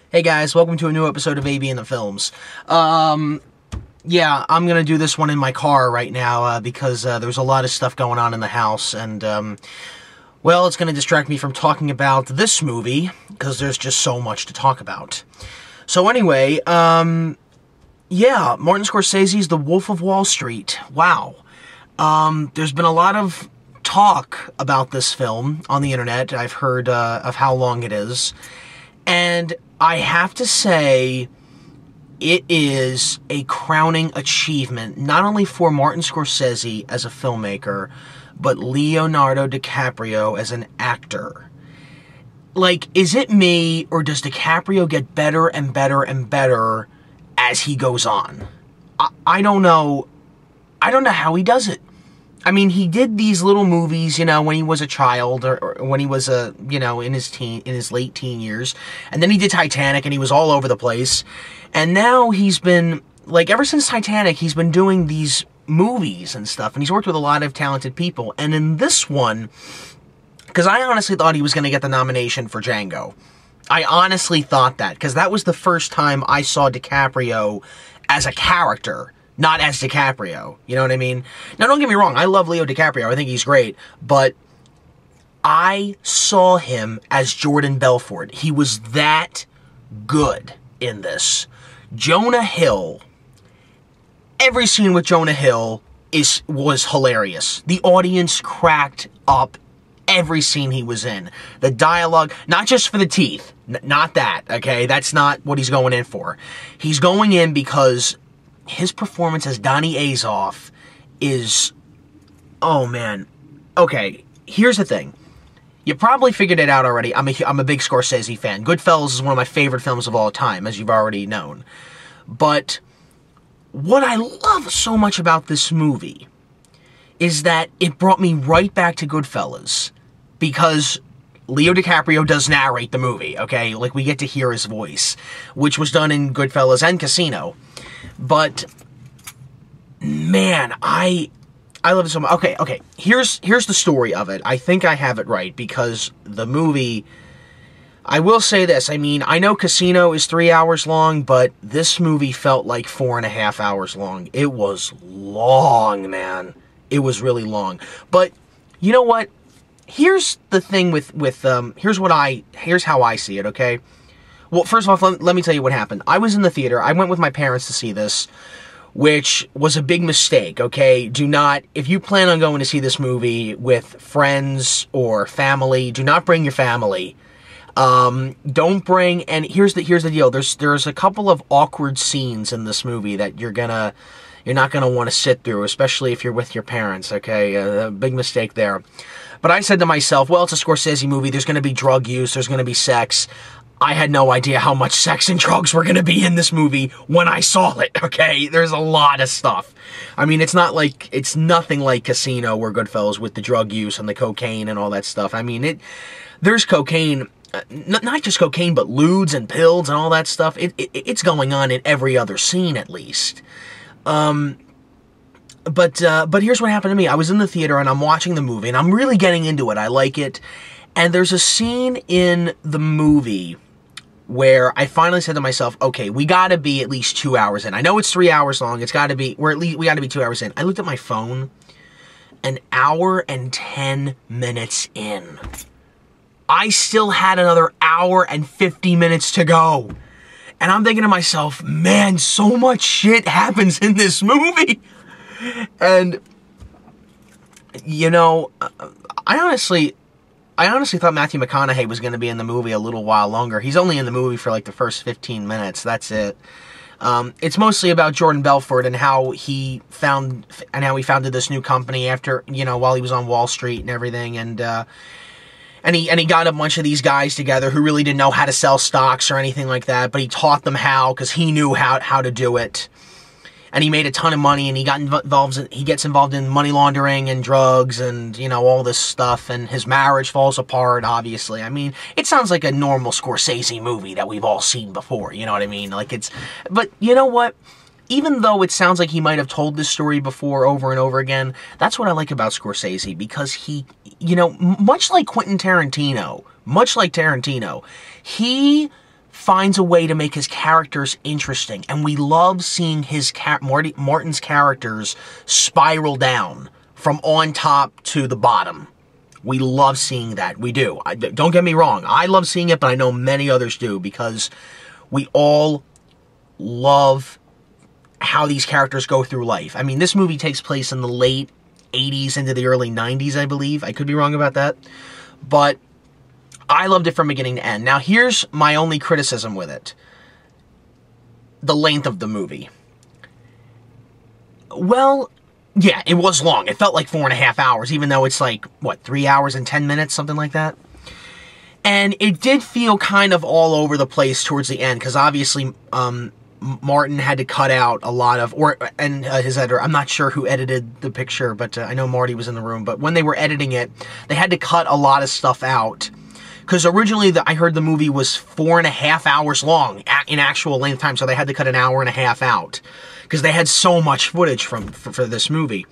Hey guys, welcome to a new episode of AB in the Films. Yeah, I'm gonna do this one in my car right now, because there's a lot of stuff going on in the house, and, well, it's gonna distract me from talking about this movie, because there's just so much to talk about. So anyway, yeah, Martin Scorsese's The Wolf of Wall Street. Wow. There's been a lot of talk about this film on the internet. I've heard, of how long it is. And I have to say, it is a crowning achievement, not only for Martin Scorsese as a filmmaker, but Leonardo DiCaprio as an actor. Like, is it me, or does DiCaprio get better and better and better as he goes on? I don't know. I don't know how he does it. I mean, he did these little movies, you know, when he was a child, or when he was you know, in his late teen years, and then he did Titanic, and he was all over the place, and now he's been, like, ever since Titanic, he's been doing these movies and stuff, and he's worked with a lot of talented people, and in this one, because I honestly thought he was going to get the nomination for Django. I honestly thought that, because that was the first time I saw DiCaprio as a character, not as DiCaprio, you know what I mean? Now, don't get me wrong, I love Leo DiCaprio, I think he's great, but I saw him as Jordan Belfort. He was that good in this. Jonah Hill, every scene with Jonah Hill was hilarious. The audience cracked up every scene he was in. The dialogue, not just for the teeth, not that, okay? That's not what he's going in for. He's going in because his performance as Donnie Azoff is, oh man. Okay, here's the thing. You probably figured it out already. I'm a big Scorsese fan. Goodfellas is one of my favorite films of all time, as you've already known. But what I love so much about this movie is that it brought me right back to Goodfellas, because Leo DiCaprio does narrate the movie, okay? Like, we get to hear his voice, which was done in Goodfellas and Casino. But, man, I love it so much. Okay, here's the story of it. I think I have it right, because the movie, I will say this, I mean, I know Casino is 3 hours long, but this movie felt like 4.5 hours long. It was long, man. It was really long. But, you know what? Here's the thing here's how I see it, okay? Well, first of all, let me tell you what happened. I was in the theater. I went with my parents to see this, which was a big mistake, okay? Do not, if you plan on going to see this movie with friends or family, do not bring your family. Don't bring, and here's the deal. There's a couple of awkward scenes in this movie that you're not gonna want to sit through, especially if you're with your parents, okay? A big mistake there. But I said to myself, well, it's a Scorsese movie. There's gonna be drug use. There's gonna be sex. I had no idea how much sex and drugs were going to be in this movie when I saw it, okay? There's a lot of stuff. I mean, it's nothing like Casino or Goodfellas with the drug use and the cocaine and all that stuff. I mean, there's cocaine, not just cocaine, but lewds and pills and all that stuff. It's going on in every other scene, at least. But here's what happened to me. I was in the theater and I'm watching the movie and I'm really getting into it. I like it. And there's a scene in the movie where I finally said to myself, okay, we gotta be at least 2 hours in. I know it's 3 hours long, we gotta be 2 hours in. I looked at my phone, 1 hour and 10 minutes in. I still had another hour and 50 minutes to go. And I'm thinking to myself, man, so much shit happens in this movie. And, you know, I honestly thought Matthew McConaughey was going to be in the movie a little while longer. He's only in the movie for like the first 15 minutes. That's it. It's mostly about Jordan Belfort and how he founded this new company after, you know, while he was on Wall Street and everything. And he got a bunch of these guys together who really didn't know how to sell stocks or anything like that, but he taught them how, because he knew how to do it. And he made a ton of money, and he gets involved in money laundering and drugs and, you know, all this stuff, and his marriage falls apart, obviously. I mean, it sounds like a normal Scorsese movie that we've all seen before, you know what I mean? Like, but you know what? Even though it sounds like he might have told this story before over and over again, that's what I like about Scorsese, because he, you know, much like Tarantino, he finds a way to make his characters interesting, and we love seeing his Martin's characters spiral down from on top to the bottom. We love seeing that. We do. Don't get me wrong. I love seeing it, but I know many others do, because we all love how these characters go through life. I mean, this movie takes place in the late 80s into the early 90s, I believe. I could be wrong about that. But I loved it from beginning to end. Now, here's my only criticism with it. The length of the movie. Well, yeah, it was long. It felt like 4.5 hours, even though it's like, what, 3 hours and 10 minutes, something like that? And it did feel kind of all over the place towards the end, because obviously, Martin had to cut out a lot of, his editor, I'm not sure who edited the picture, but I know Marty was in the room, but when they were editing it, they had to cut a lot of stuff out, because originally I heard the movie was 4.5 hours long in actual length time, so they had to cut 1.5 hours out, because they had so much footage for this movie.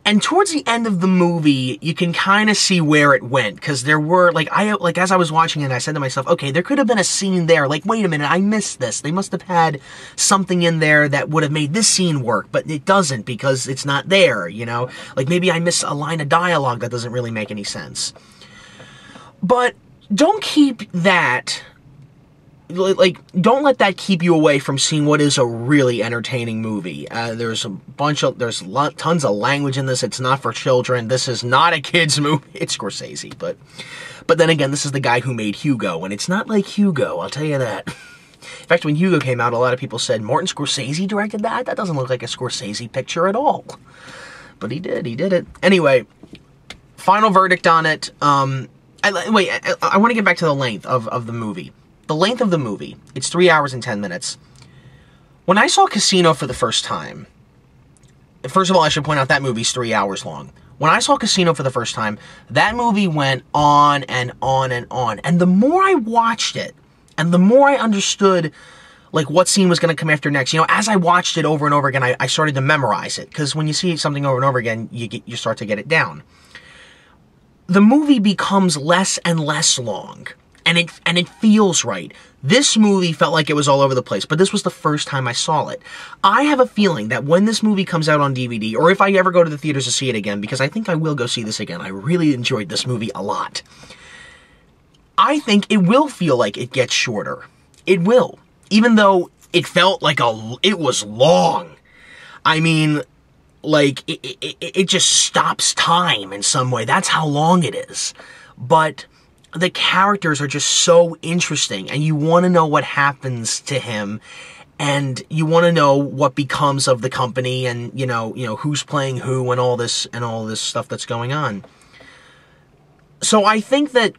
And towards the end of the movie, you can kind of see where it went, because there were, as I was watching it, I said to myself, okay, there could have been a scene there, like, wait a minute, I missed this. They must have had something in there that would have made this scene work, but it doesn't, because it's not there, you know? Like, maybe I missed a line of dialogue that doesn't really make any sense. But don't keep that, don't let that keep you away from seeing what is a really entertaining movie. There's tons of language in this. It's not for children. This is not a kid's movie. It's Scorsese, but then again, this is the guy who made Hugo, and it's not like Hugo, I'll tell you that. In fact, when Hugo came out, a lot of people said, Martin Scorsese directed that? That doesn't look like a Scorsese picture at all. But he did it. Anyway, final verdict on it. I want to get back to the length of the movie. The length of the movie, it's 3 hours and 10 minutes. When I saw Casino for the first time, first of all, I should point out that movie's 3 hours long. When I saw Casino for the first time, that movie went on and on and on. And the more I watched it, and the more I understood, like, what scene was going to come after next, you know, as I watched it over and over again, I started to memorize it. Because when you see something over and over again, you start to get it down. The movie becomes less and less long. And it feels right. This movie felt like it was all over the place, but this was the first time I saw it. I have a feeling that when this movie comes out on DVD, or if I ever go to the theaters to see it again, because I think I will go see this again, I really enjoyed this movie a lot, I think it will feel like it gets shorter. It will. Even though it felt like it was long. I mean, like, it just stops time in some way. That's how long it is. But the characters are just so interesting, and you want to know what happens to him, and you want to know what becomes of the company, and you know who's playing who, and all this stuff that's going on. So I think that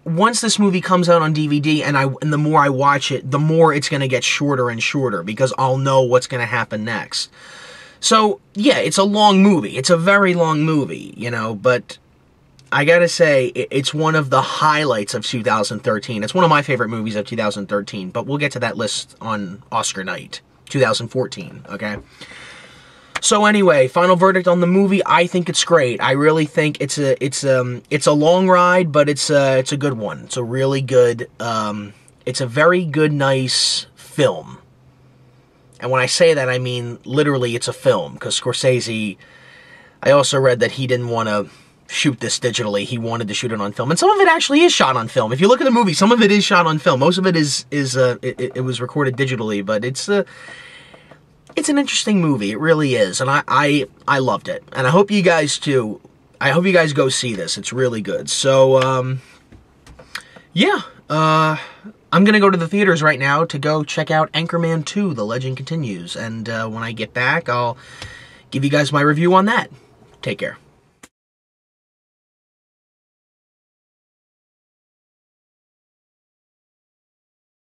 once this movie comes out on DVD, and the more I watch it, the more it's going to get shorter and shorter, because I'll know what's going to happen next. So yeah, it's a long movie. It's a very long movie, you know, but I gotta say, it's one of the highlights of 2013. It's one of my favorite movies of 2013, but we'll get to that list on Oscar night, 2014, okay? So anyway, final verdict on the movie, I think it's great. I really think it's a long ride, but it's a good one. It's a really good, it's a very good, nice film. And when I say that, I mean, literally, it's a film, because Scorsese, I also read that he didn't want to shoot this digitally. He wanted to shoot it on film, and some of it actually is shot on film. If you look at the movie, some of it is shot on film. Most of it it was recorded digitally, but it's an interesting movie. It really is, and I loved it, and I hope you guys too. I hope you guys go see this. It's really good. So yeah, I'm gonna go to the theaters right now to go check out Anchorman 2: The Legend Continues, and when I get back, I'll give you guys my review on that. Take care.